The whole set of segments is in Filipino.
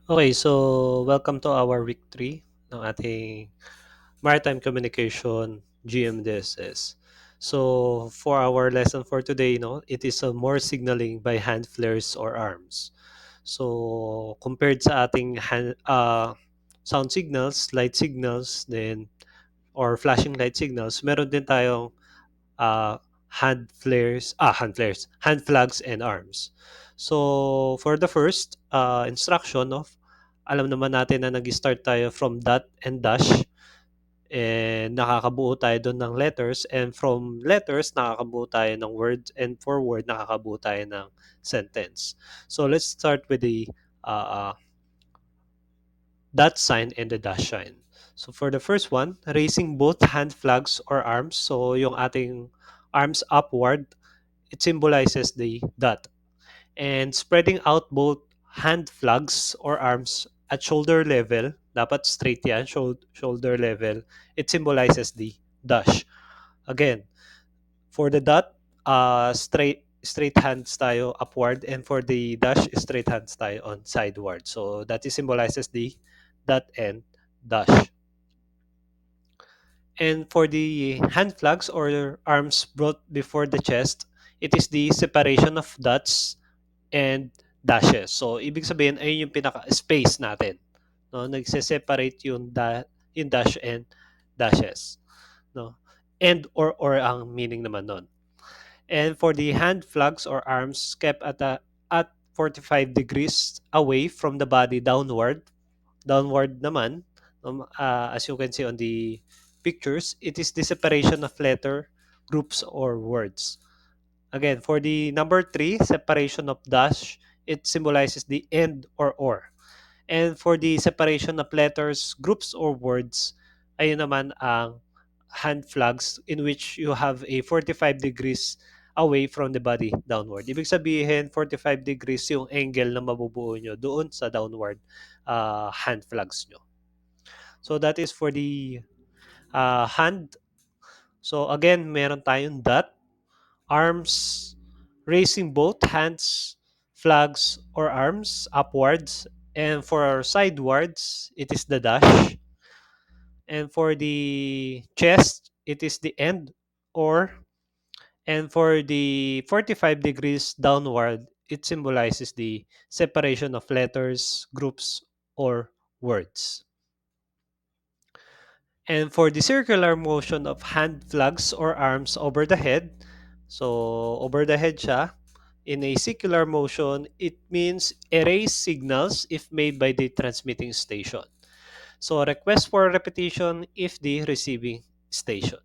Okay, so welcome to our week 3 ng ating Maritime Communication GMDSS. So for our lesson for today, it is a more signaling by hand flares or arms. So compared sa ating sound signals, light signals, then or flashing light signals, meron din tayong uh, hand flags and arms. So for the first instruction of alam naman natin na nag-start tayo from dot and dash and nakakabuo tayo doon ng letters and from letters nakakabuo tayo ng words and for word nakakabuo tayo ng sentence. So let's start with the uh, uh, dot sign and the dash sign. So for the first one, raising both hand flags or arms. So yung ating arms upward, it symbolizes the dot. And spreading out both hand flags or arms at shoulder level, dapat straight yan, shoulder level, it symbolizes the dash. Again, for the dot, straight hands tayo upward and for the dash, straight hands tayo on sideward. So that is symbolizes the dot and dash. And for the hand flags or arms brought before the chest, it is the separation of dots and dashes. So, ibig sabihin, ayun yung pinaka-space natin. No? Nagse-separate yung dash and dashes. No? And or ang meaning naman nun. And for the hand flags or arms kept at 45 degrees away from the body downward naman, as you can see on the pictures, it is the separation of letter, groups, or words. Again, for the number 3, separation of dash, it symbolizes the end or. And for the separation of letters, groups, or words, ayun naman ang hand flags in which you have a 45 degrees away from the body downward. Ibig sabihin, 45 degrees yung angle na mabubuo nyo doon sa downward hand flags nyo. So that is for the hand. So again, meron tayong dot, arms, raising both hands, flags, or arms upwards. And for sidewards, it is the dash. And for the chest, it is the end or. And for the 45 degrees downward, it symbolizes the separation of letters, groups, or words. And for the circular motion of hand flags or arms over the head, so over the head siya, in a circular motion, it means erase signals if made by the transmitting station. So request for repetition if the receiving station.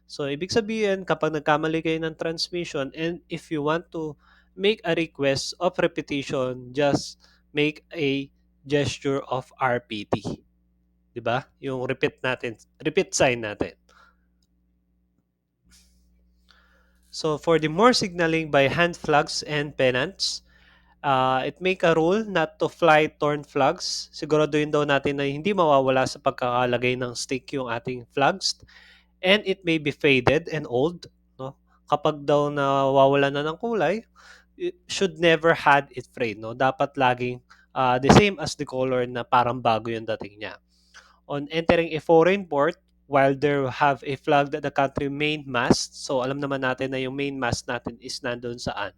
So ibig sabihin, kapag nagkamali kayo ng transmission and if you want to make a request of repetition, just make a gesture of RPT. 'Di ba? Yung repeat sign natin. So for the more signaling by hand flags and pennants, it make a rule not to fly torn flags. Siguraduhin daw natin na hindi mawawala sa pagkakalagay ng stick yung ating flags and it may be faded and old. No? Kapag daw nawawala na ng kulay, it should never had it frayed. No? Dapat laging the same as the color na parang bago yung dating niya. On entering a foreign port, while there have a flag that the country main mast, so alam naman natin na yung main mast natin is nandun saan?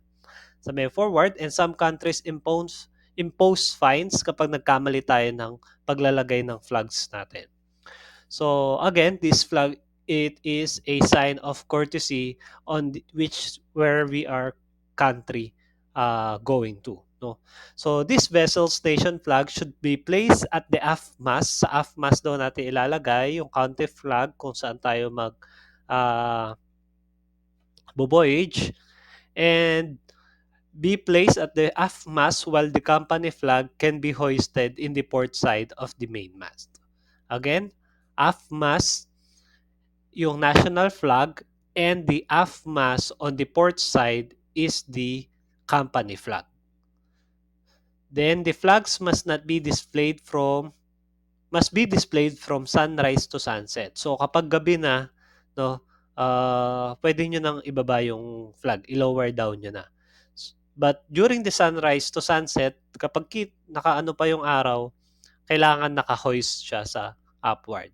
Sa may forward, and some countries impose fines kapag nagkamali tayo ng paglalagay ng flags natin. So again, this flag, it is a sign of courtesy on which where we are country going to. No? So this vessel station flag should be placed at the aft mast. Sa aft mast daw natin ilalagay yung country flag kung saan tayo uh, voyage and be placed at the aft mast while the company flag can be hoisted in the port side of the main mast. Again, aft mast yung national flag and the aft mast on the port side is the company flag. Then the flags must be displayed from sunrise to sunset. So kapag gabi na, no, pwede nyo nang ibaba yung flag, i-lower down nyo na. But during the sunrise to sunset, kapag nakaano pa yung araw, kailangan naka-hoist siya sa upward.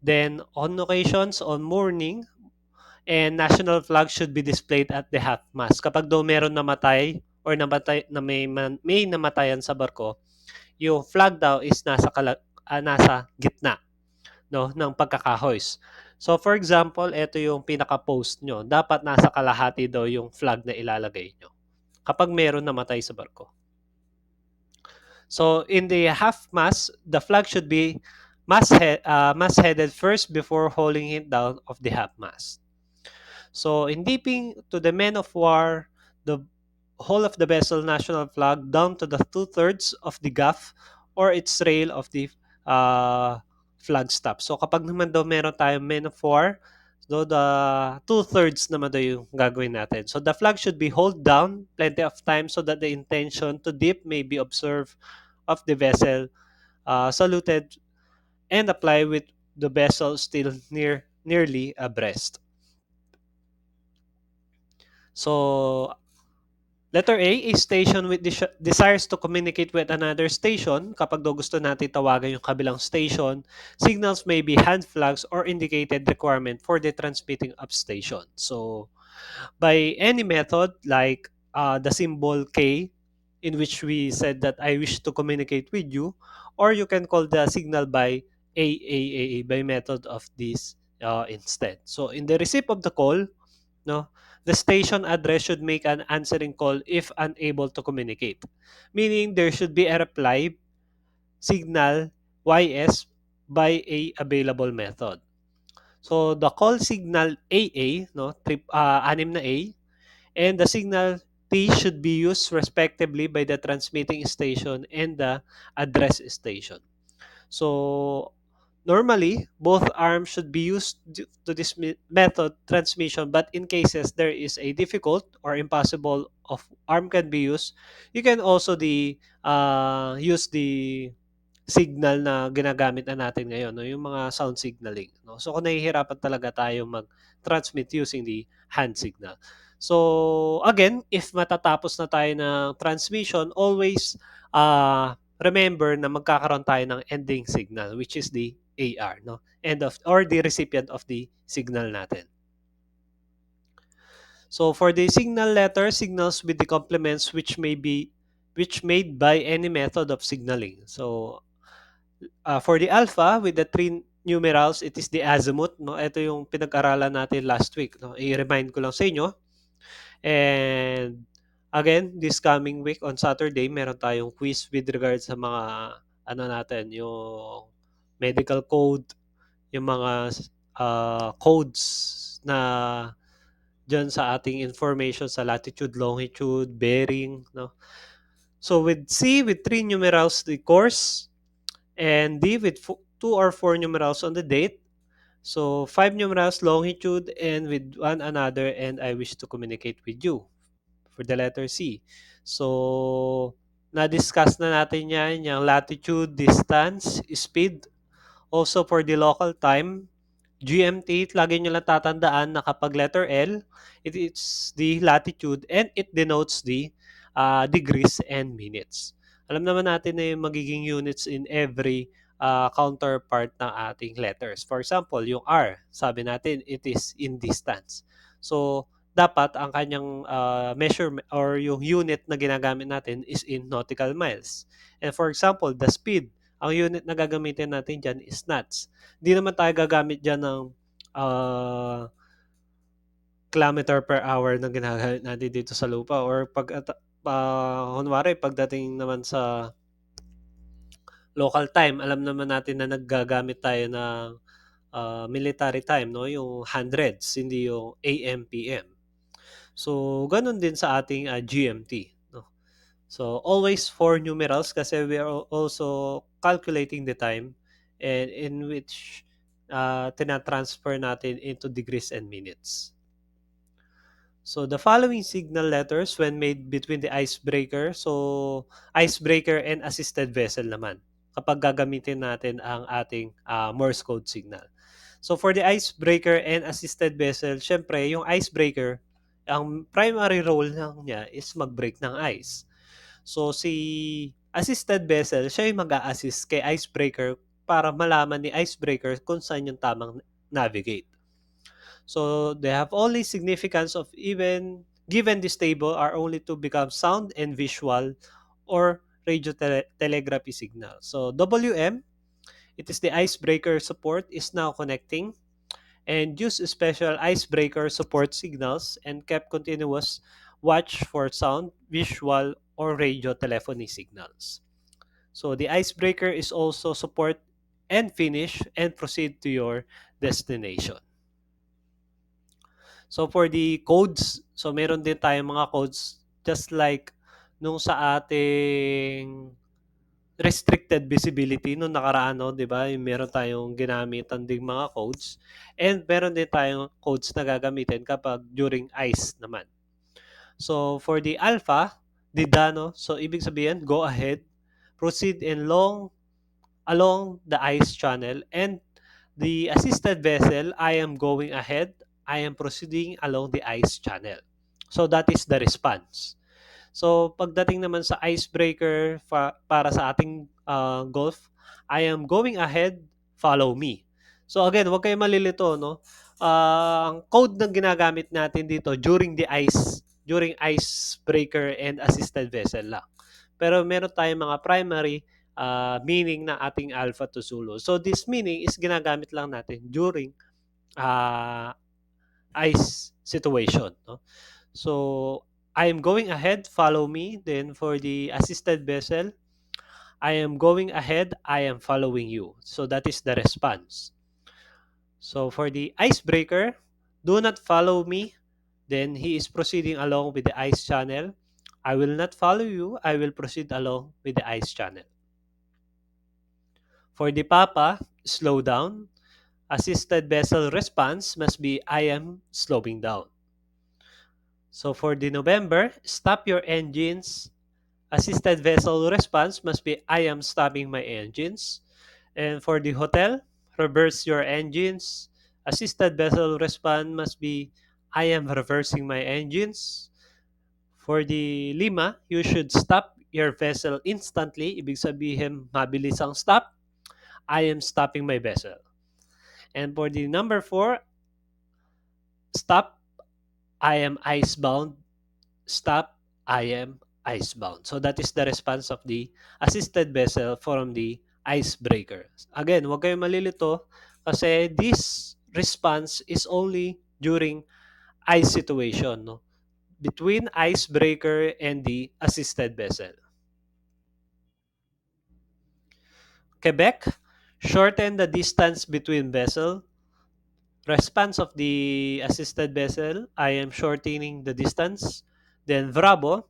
Then, on occasions, on morning, and national flag should be displayed at the half mast. Kapag daw meron namatay or namatay na may namatayan sa barko, yung flag daw is nasa gitna, no, ng pagkaka-hoist. So for example, ito yung pinaka-post nyo. Dapat nasa kalahati daw yung flag na ilalagay nyo kapag meron namatay sa barko. So in the half mast, the flag should be mast-headed first before hauling it down of the half mast. So in dipping to the men of war, the whole of the vessel national flag down to the two-thirds of the gaff or its rail of the uh, flag stop. So kapag naman daw meron tayong men of war, so the two-thirds naman daw yung gagawin natin. So the flag should be hold down plenty of time so that the intention to dip may be observed of the vessel, saluted, and apply with the vessel still nearly abreast. So letter A, a station with desires to communicate with another station. Kapag daw gusto natin tawagan yung kabilang station, signals may be hand flags or indicated requirement for the transmitting of station. So, by any method like the symbol K, in which we said that I wish to communicate with you, or you can call the signal by AAA by method of this instead. So, in the receipt of the call, no, the station address should make an answering call if unable to communicate. Meaning there should be a reply signal YS by a available method. So the call signal AA, no, anim na A, and the signal T should be used respectively by the transmitting station and the address station. So normally, both arms should be used to this method transmission, but in cases there is a difficult or impossible of arm can be used, you can also use the signal na ginagamit na natin ngayon, no, yung mga sound signaling. No? So kung nahihirapan talaga tayo mag-transmit using the hand signal. So again, if matatapos na tayo ng transmission, always remember na magkakaroon tayo ng ending signal which is the AR, no? End of or the recipient of the signal natin. So for the signal letter, signals with the complements which made by any method of signaling. So for the alpha with the three numerals, it is the azimuth, no? Ito yung pinag-aralan natin last week, no? I-remind ko lang sa inyo. And again, this coming week on Saturday, meron tayong quiz with regards sa mga ano natin, yung medical code, yung mga codes na dyan sa ating information sa latitude, longitude, bearing, no? So with C, with three numerals, the course, and D with two or four numerals on the date. So five numerals, longitude, and with one another, and I wish to communicate with you for the letter C. So, na-discuss na natin yan, yung latitude, distance, speed. Also for the local time, GMT, lagi nyo lang tatandaan na kapag letter L, it is the latitude and it denotes the degrees and minutes. Alam naman natin na yung magiging units in every counterpart ng ating letters. For example, yung R, sabi natin, it is in distance. So, dapat ang kanyang measurement or yung unit na ginagamit natin is in nautical miles. And for example, the speed, ang unit na gagamitin natin dyan is knots. Hindi naman tayo gagamit dyan ng uh, kilometer per hour na ginagamit natin dito sa lupa or kunwari pagdating naman sa local time, alam naman natin na naggagamit tayo ng military time, no? Yung hundreds, hindi yung AM, PM. So, ganun din sa ating GMT. No? So, always four numerals kasi we are also calculating the time and in which tinatransfer natin into degrees and minutes. So, the following signal letters when made between the icebreaker. So, icebreaker and assisted vessel naman kapag gagamitin natin ang ating Morse code signal. So, for the icebreaker and assisted vessel, syempre, yung icebreaker, Ang primary role lang niya is mag-break ng ice. So, si assisted vessel, siya yung mag-a-assist kay icebreaker para malaman ni icebreaker kung saan yung tamang navigate. So, they have only significance of even given this table are only to become sound and visual or radio telegraphy signal. So, WM, it is the icebreaker support is now connecting and use special icebreaker support signals and kept continuous watch for sound, visual, or radio telephony signals. So the icebreaker is also support and finish and proceed to your destination. So for the codes, so meron din tayong mga codes just like nung sa ating restricted visibility nung nakaraan, no, 'di ba? Yung meron tayong ginamitan ding mga codes and meron din tayong codes na gagamitin kapag during ice naman. So for the alpha, the dano, so ibig sabihin, go ahead, proceed in along the ice channel, and the assisted vessel, I am going ahead, I am proceeding along the ice channel. So that is the response. So pagdating naman sa icebreaker para sa ating golf, I am going ahead, follow me. So again, huwag kayong malilito, no? Ang code na ginagamit natin dito during icebreaker and assisted vessel lang. Pero meron tayong mga primary meaning ng ating alpha to Zulu. So this meaning is ginagamit lang natin during uh, ice situation, no? So I am going ahead, follow me. Then for the assisted vessel, I am going ahead, I am following you. So that is the response. So for the icebreaker, do not follow me. Then he is proceeding along with the ice channel. I will not follow you. I will proceed along with the ice channel. For the Papa, slow down. Assisted vessel response must be I am slowing down. So for the November, stop your engines. Assisted vessel response must be I am stopping my engines. And for the hotel, reverse your engines. Assisted vessel response must be I am reversing my engines. For the Lima, you should stop your vessel instantly. Ibig sabihin, mabilis ang stop. I am stopping my vessel. And for the number 4, stop. I am icebound. Stop. I am icebound. So that is the response of the assisted vessel from the icebreaker. Again, huwag kayong malilito kasi this response is only during ice situation, no? Between icebreaker and the assisted vessel. Quebec, shorten the distance between vessel. Response of the assisted vessel, I am shortening the distance. Then Bravo,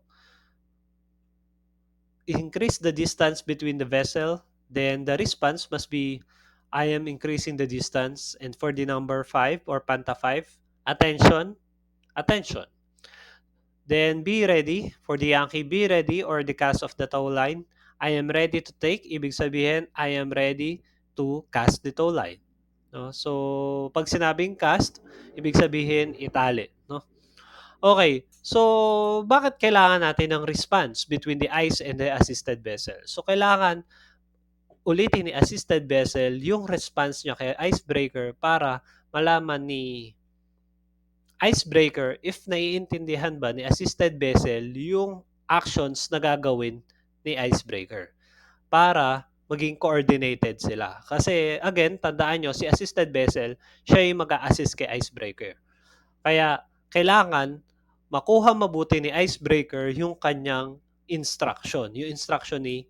increase the distance between the vessel. Then the response must be I am increasing the distance. And for the number 5 or Panta 5, attention, attention. Then be ready. For the Yankee, be ready or the cast of the tow line. I am ready to take. Ibig sabihin, I am ready to cast the tow line. No? So, pag sinabing cast, ibig sabihin itali. No? Okay. So, bakit kailangan natin ng response between the ice and the assisted vessel? So, kailangan ulitin ni assisted vessel yung response niya kay icebreaker para malaman ni icebreaker if naiintindihan ba ni assisted vessel yung actions na gagawin ni icebreaker para maging coordinated sila. Kasi again, tandaan nyo, si assisted vessel, siya yung mag-a-assist kay icebreaker. Kaya kailangan makuha mabuti ni icebreaker yung kanyang instruction. Yung instruction ni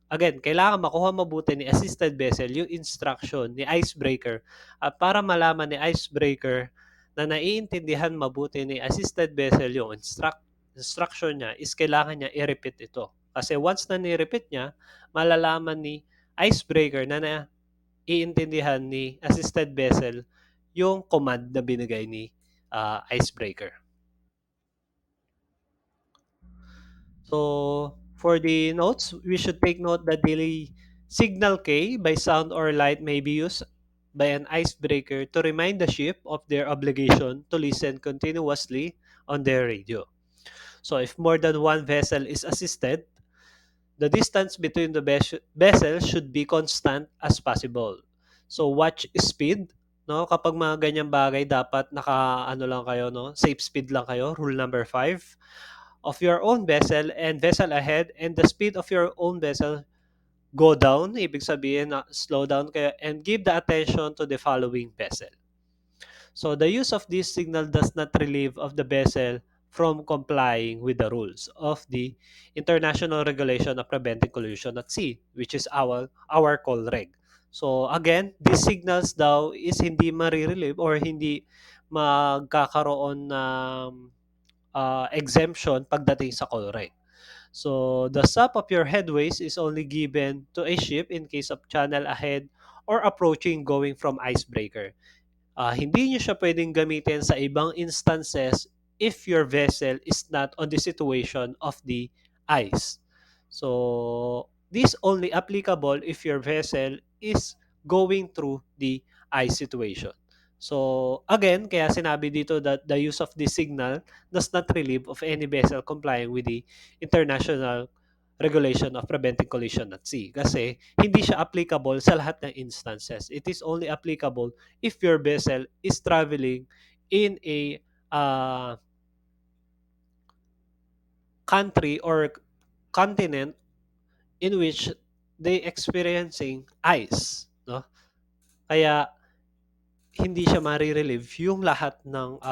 again, kailangan makuha mabuti ni assisted vessel yung instruction ni icebreaker at para malaman ni icebreaker na naiintindihan mabuti ni assisted vessel yung instruction niya is kailangan niya i-repeat ito. Kasi once na ni-repeat niya, malalaman ni icebreaker na naiintindihan ni assisted vessel yung command na binigay ni icebreaker. So, for the notes, we should take note that the signal K by sound or light may be used by an icebreaker to remind the ship of their obligation to listen continuously on their radio. So if more than one vessel is assisted, the distance between the vessels should be constant as possible. So watch speed, no? Kapag mga ganyang bagay dapat naka ano lang kayo, no? Safe speed lang kayo. Rule number 5 of your own vessel and vessel ahead, and the speed of your own vessel go down, ibig sabihin na slow down kayo, and give the attention to the following vessel. So the use of this signal does not relieve of the vessel from complying with the rules of the International Regulation of Preventing Collision at Sea, which is our call reg. So again, these signals daw is hindi marirelieve or hindi magkakaroon ng exemption pagdating sa call reg. So the stop of your headways is only given to a ship in case of channel ahead or approaching going from icebreaker. Hindi nyo siya pwedeng gamitin sa ibang instances if your vessel is not on the situation of the ice. So, this only applicable if your vessel is going through the ice situation. So, again, kaya sinabi dito that the use of this signal does not relieve of any vessel complying with the international regulation of preventing collision at sea. Kasi hindi siya applicable sa lahat ng instances. It is only applicable if your vessel is traveling in a country or continent in which they experiencing ice, no? Kaya hindi siya mare-relieve yung lahat ng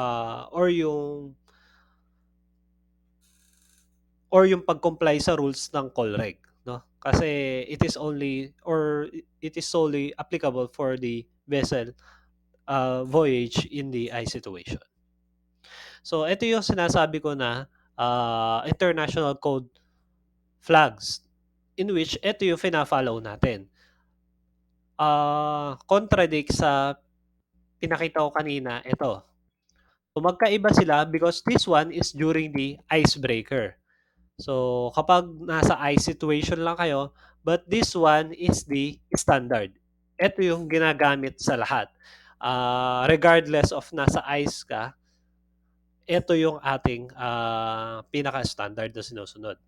or yung pag-comply sa rules ng COLREG, no? Kasi it is only or it is solely applicable for the vessel voyage in the ice situation. So ito yung sinasabi ko na international code flags in which ito yung fina-follow natin. Contradict sa pinakita ko kanina, ito. So magkaiba sila because this one is during the icebreaker. So kapag nasa ice situation lang kayo, but this one is the standard. Ito yung ginagamit sa lahat. Regardless of nasa ice ka, ito yung ating pinaka-standard na sinusunod.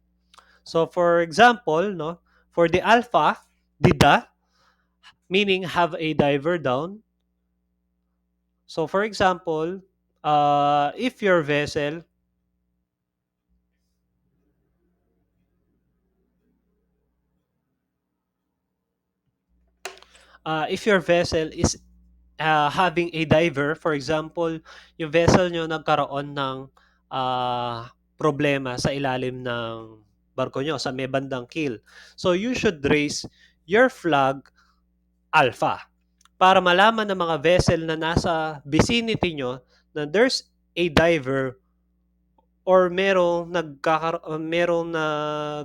So for example, no, for the alpha, DIDA, meaning have a diver down. So for example, if your vessel is having a diver, for example, yung vessel nyo nagkaroon ng problema sa ilalim ng barko nyo, sa may bandang keel. So you should raise your flag alpha para malaman ng mga vessel na nasa vicinity nyo na there's a diver or merong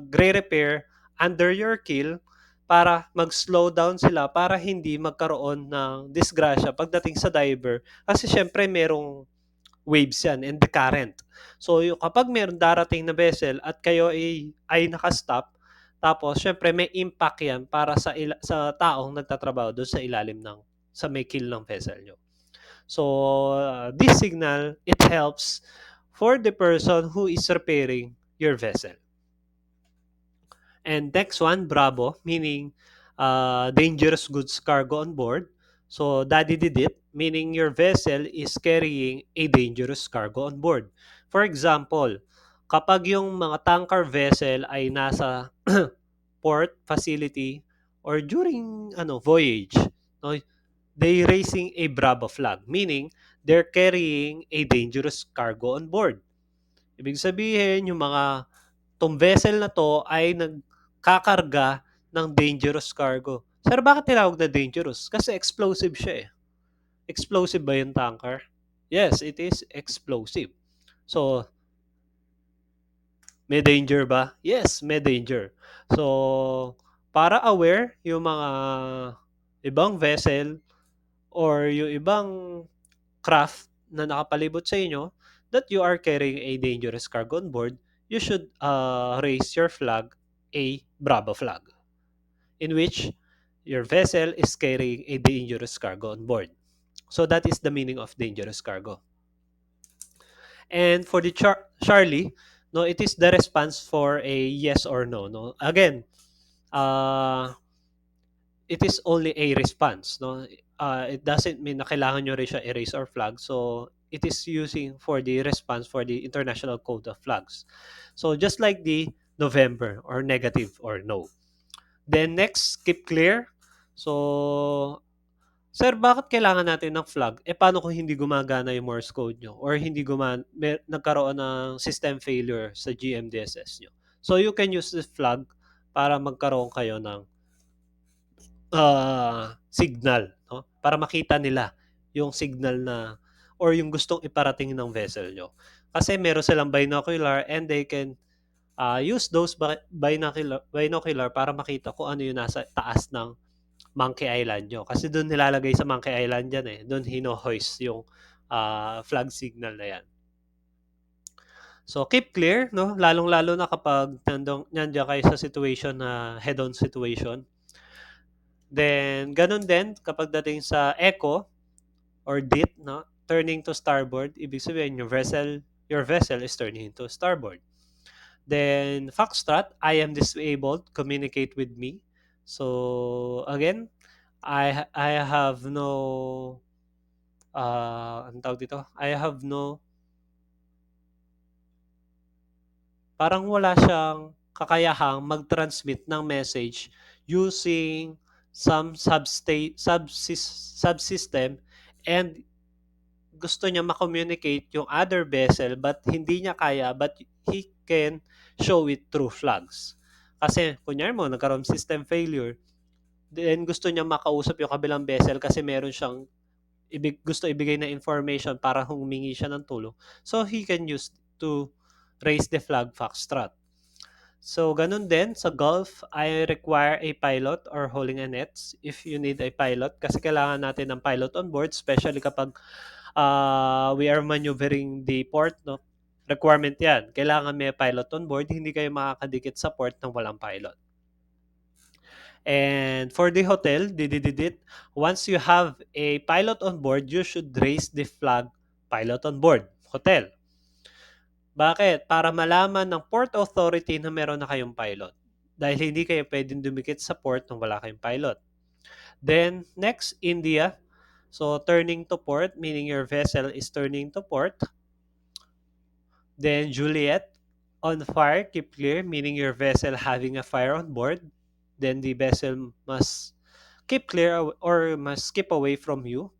nagre-repair under your keel para mag-slow down sila para hindi magkaroon ng disgrasya pagdating sa diver kasi syempre merong waves yan and the current. So kapag meron darating na vessel at kayo ay naka-stop, tapos syempre may impact yan para sa taong nagtatrabaho doon sa ilalim ng sa may keel ng vessel nyo. So this signal, it helps for the person who is repairing your vessel. And next one, Bravo, meaning dangerous goods cargo on board. So Daddy did it, meaning your vessel is carrying a dangerous cargo on board. For example, kapag yung mga tanker vessel ay nasa port facility or during voyage, no, they raising a Bravo flag, meaning they're carrying a dangerous cargo on board. Ibig sabihin, yung mga tong vessel na to ay nagkakarga ng dangerous cargo. Sir, bakit tinawag na dangerous? Kasi explosive siya eh. Explosive ba yung tanker? Yes, it is explosive. So, may danger ba? Yes, may danger. So, para aware yung mga ibang vessel or yung ibang craft na nakapalibot sa inyo that you are carrying a dangerous cargo on board, you should raise your flag a Bravo flag, in which your vessel is carrying a dangerous cargo on board. So that is the meaning of dangerous cargo. And for the Charlie, no, it is the response for a yes or no. No, again, uh, it is only a response. No, it doesn't mean na kailangan nyo rin siya erase or flag. So it is using for the response for the international code of flags. So just like the November or negative or no. Then next, keep clear. So sir, bakit kailangan natin ng flag? Eh, paano kung hindi gumagana yung Morse code nyo? Or hindi nagkaroon ng system failure sa GMDSS nyo? So, you can use this flag para magkaroon kayo ng signal, no? Para makita nila yung signal na or yung gustong iparating ng vessel nyo. Kasi meron silang binocular and they can use those binocular para makita kung ano yung nasa taas ng Monkey Island nyo. Kasi doon nilalagay sa Monkey Island yan eh. Doon hino-hoist yung flag signal na yan. So, keep clear, no? Lalong-lalo na kapag nandiyan kayo sa situation na head-on situation. Then, ganun din kapag dating sa echo or DIT, no? Turning to starboard, ibig sabihin your vessel is turning to starboard. Then, Foxtrot, I am disabled, communicate with me. So, again, I have no anong tawag dito? I have no parang wala siyang kakayahang mag-transmit ng message using some subsystem and gusto niya ma-communicate yung other vessel but hindi niya kaya but he can show it through flags. Kasi kunyari mo nagkaroon system failure, then gusto niya makausap yung kabilang vessel kasi meron siyang gusto ibigay na information para humingi siya ng tulong. So, he can use to raise the flag foxtrot. So, ganun din sa golf, I require a pilot or hauling a nets if you need a pilot kasi kailangan natin ng pilot on board especially kapag we are maneuvering the port, no? Requirement yan. Kailangan may pilot on board. Hindi kayo makakadikit sa port ng walang pilot. And for the hotel, once you have a pilot on board, you should raise the flag pilot on board hotel. Bakit? Para malaman ng port authority na meron na kayong pilot. Dahil hindi kayo pwedeng dumikit sa port nung wala kayong pilot. Then, next, India. So, turning to port, meaning your vessel is turning to port. Then, Juliet. On fire, keep clear, meaning your vessel having a fire on board. Then, the vessel must keep clear or must keep away from you.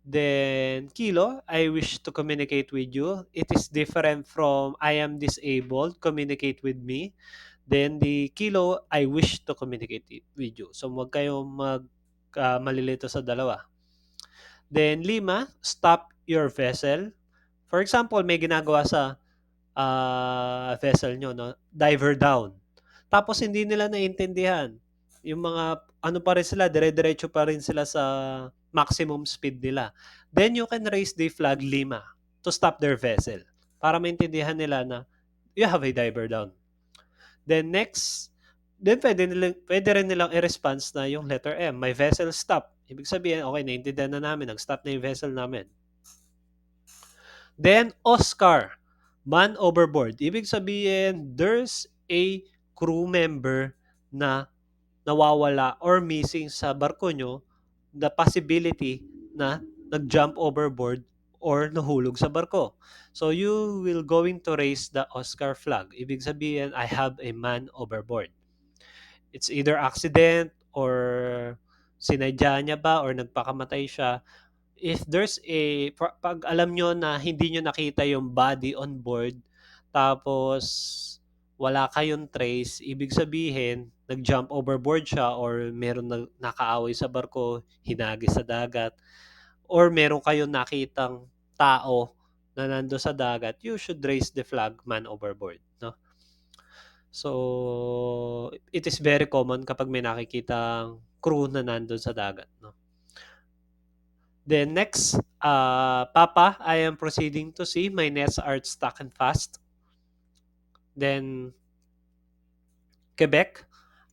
Then, Kilo, I wish to communicate with you. It is different from I am disabled, communicate with me. Then, the Kilo, I wish to communicate with you. So, wag kayong malilito sa dalawa. Then, Lima, stop your vessel. For example, may ginagawa sa vessel nyo, no? Diver down. Tapos hindi nila naintindihan. Yung mga ano pa rin sila, dire-diretso pa rin sila sa maximum speed nila. Then you can raise the flag lima to stop their vessel para maintindihan nila na you have a diver down. Then next, then pwede rin nilang i-response na yung letter M, my vessel stop. Ibig sabihin, okay, naintindihan na namin, nag-stop na yung vessel namin. Then Oscar, man overboard. Ibig sabihin, there's a crew member na nawawala or missing sa barko nyo, the possibility na nag-jump overboard or nahulog sa barko. So you will going to raise the Oscar flag. Ibig sabihin, I have a man overboard. It's either accident or sinadya niya ba or nagpakamatay siya. If there's pag alam nyo na hindi nyo nakita yung body on board, tapos wala kayong trace, ibig sabihin, nag-jump overboard siya or meron nakaaway sa barko, hinagis sa dagat, or meron kayong nakitang tao na nando sa dagat, you should raise the flag man overboard. No? So, it is very common kapag may nakikitang crew na nandun sa dagat. No? Then next, Papa, I am proceeding to sea. My nets are stuck and fast. Then Quebec,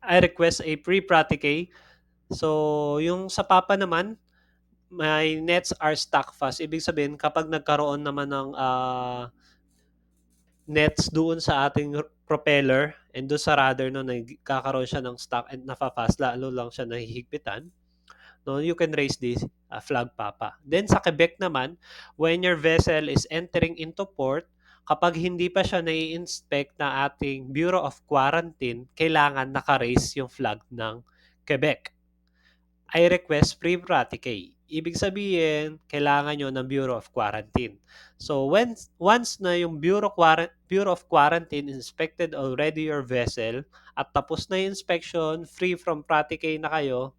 I request a pre-pratique. So, yung sa Papa naman, my nets are stuck fast. Ibig sabihin, kapag nagkaroon naman ng nets doon sa ating propeller and doon sa rudder no nagkakaroon siya ng stock and nafa-fast lalo lang siya nahihigpitan, no, you can raise the flag papa. Then sa Quebec naman, when your vessel is entering into port, kapag hindi pa siya nai-inspect na ating Bureau of Quarantine, kailangan naka-raise yung flag ng Quebec. I request pre-pratique. Ibig sabihin, kailangan nyo ng Bureau of Quarantine. So, once na yung Bureau of Quarantine inspected already your vessel at tapos na yung inspection, free from pratique na kayo,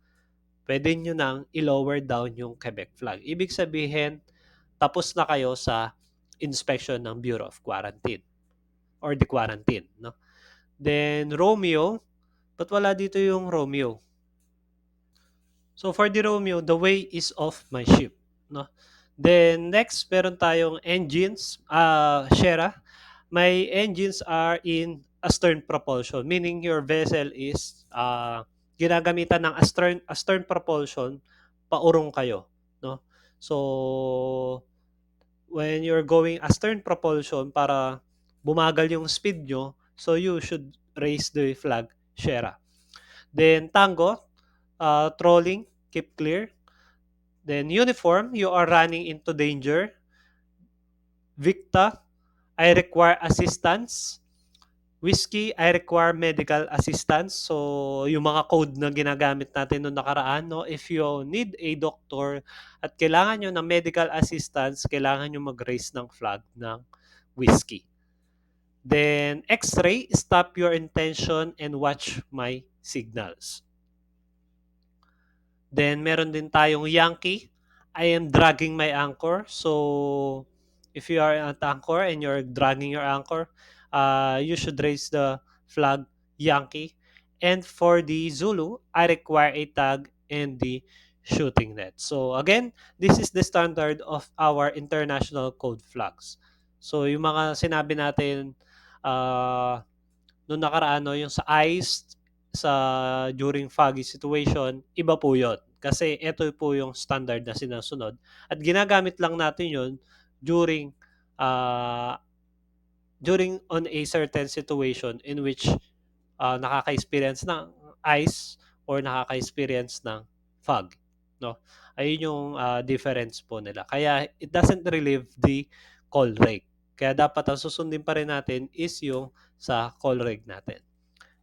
pwede nyo nang i-lower down yung Quebec flag. Ibig sabihin, tapos na kayo sa inspection ng Bureau of Quarantine or the quarantine. No? Then, Romeo, ba't wala dito yung Romeo? So for the Romeo, the way is off my ship. No? Then next, meron tayong engines. Shera, my engines are in astern propulsion, meaning your vessel is ginagamitan ng astern propulsion, paurong kayo. No? So when you're going astern propulsion para bumagal yung speed nyo, so you should raise the flag, Shera. Then Tango, trolling, keep clear. Then uniform, you are running into danger. Victa, I require assistance. Whiskey, I require medical assistance. So, yung mga code na ginagamit natin noong nakaraan, no? If you need a doctor at kailangan nyo ng medical assistance, kailangan nyo mag-raise ng flag ng whiskey. Then, X-ray, stop your intention and watch my signals. Then meron din tayong Yankee. I am dragging my anchor. So if you are at anchor and you're dragging your anchor, you should raise the flag Yankee. And for the Zulu, I require a tag and the shooting net. So again, this is the standard of our international code flags. So yung mga sinabi natin uh, nung nakaraan, no, yung sa ice, sa during foggy situation, iba po yon. Kasi ito po yung standard na sinasunod. At ginagamit lang natin yon during uh, during on a certain situation in which nakaka-experience ng ice or nakaka-experience ng fog. No? Ayun yung difference po nila. Kaya it doesn't relieve the call rate. Kaya dapat ang susundin pa rin natin is yung sa call rate natin.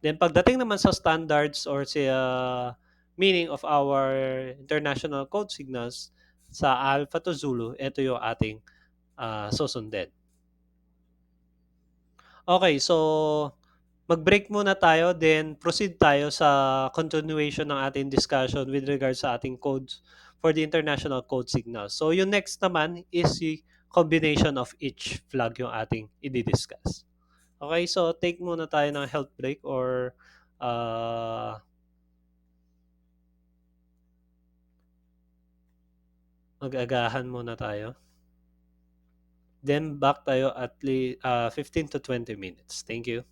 Then pagdating naman sa standards or sa meaning of our international code signals sa Alpha to Zulu, ito yung ating susundin. Okay, so mag-break muna tayo, then proceed tayo sa continuation ng ating discussion with regards sa ating codes for the international code signals. So yung next naman is the combination of each flag yung ating i-discuss. Okay, so take muna tayo ng health break or mag-agahan muna tayo. Then back tayo at 15 to 20 minutes. Thank you.